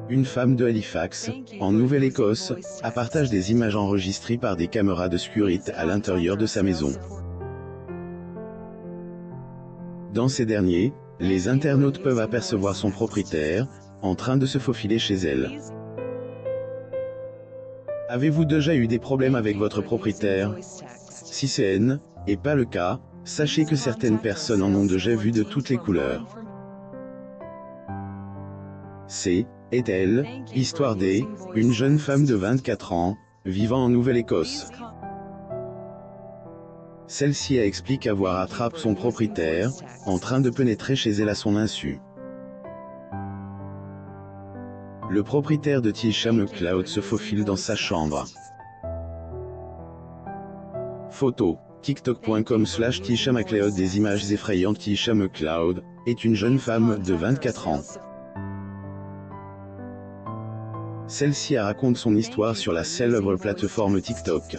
Une femme de Halifax, en Nouvelle-Écosse, a partagé des images enregistrées par des caméras de sécurité à l'intérieur de sa maison. Dans ces derniers, les internautes peuvent apercevoir son propriétaire, en train de se faufiler chez elle. Avez-vous déjà eu des problèmes avec votre propriétaire? Si ce n'est pas le cas, sachez que certaines personnes en ont déjà vu de toutes les couleurs. Elle, histoire une jeune femme de 24 ans, vivant en Nouvelle-Écosse. Celle-ci explique avoir attrapé son propriétaire, en train de pénétrer chez elle à son insu. Le propriétaire de Tisha McLeod se faufile dans sa chambre. Photo, tiktok.com/Tisha McLeod. Des images effrayantes. Tisha McLeod est une jeune femme de 24 ans. Celle-ci raconte son histoire sur la célèbre plateforme TikTok.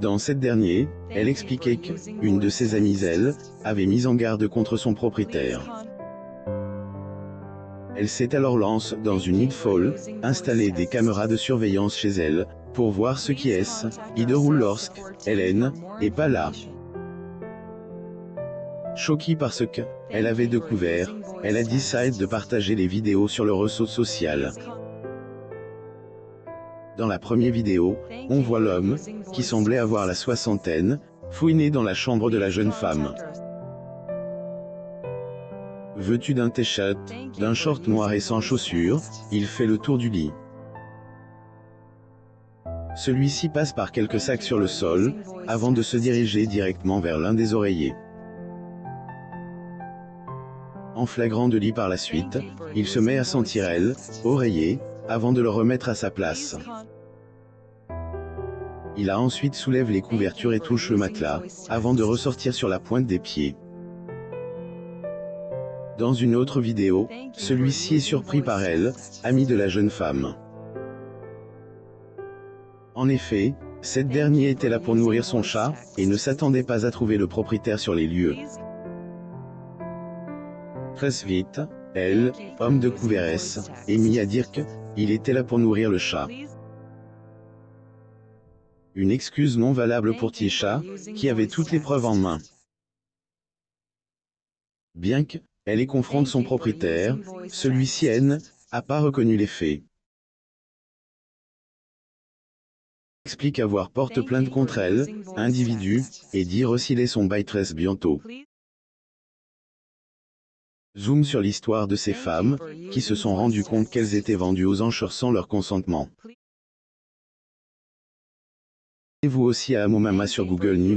Dans cette dernière, elle expliquait qu'une de ses amies, avait mis en garde contre son propriétaire. Elle s'est alors lancée dans une idée folle, installer des caméras de surveillance chez elle, pour voir ce qui y déroule lorsque elle n'est pas là. Choquée par ce qu'elle avait découvert, elle a décidé de partager les vidéos sur le réseau social. Dans la première vidéo, on voit l'homme, qui semblait avoir la soixantaine, fouiner dans la chambre de la jeune femme. Vêtu d'un t-shirt, d'un short noir et sans chaussures, il fait le tour du lit. Celui-ci passe par quelques sacs sur le sol, avant de se diriger directement vers l'un des oreillers. En flagrant délit par la suite, il se met à sentir oreiller, avant de le remettre à sa place. Il a ensuite soulève les couvertures et touche le matelas, avant de ressortir sur la pointe des pieds. Dans une autre vidéo, celui-ci est surpris par amie de la jeune femme. En effet, cette dernière était là pour nourrir son chat, et ne s'attendait pas à trouver le propriétaire sur les lieux. Très vite, homme de couvert est mis à dire qu'il était là pour nourrir le chat. Une excuse non valable pour Tisha, qui avait toutes les preuves en main. Bien qu'elle confronte son propriétaire, celui-ci n'a pas reconnu les faits. Explique avoir porté plainte contre individu, et dire aussi son bail très bientôt. Zoom sur l'histoire de ces femmes, qui se sont rendues compte qu'elles étaient vendues aux enchères sans leur consentement. Abonnez-vous aussi à Amomama sur Google News.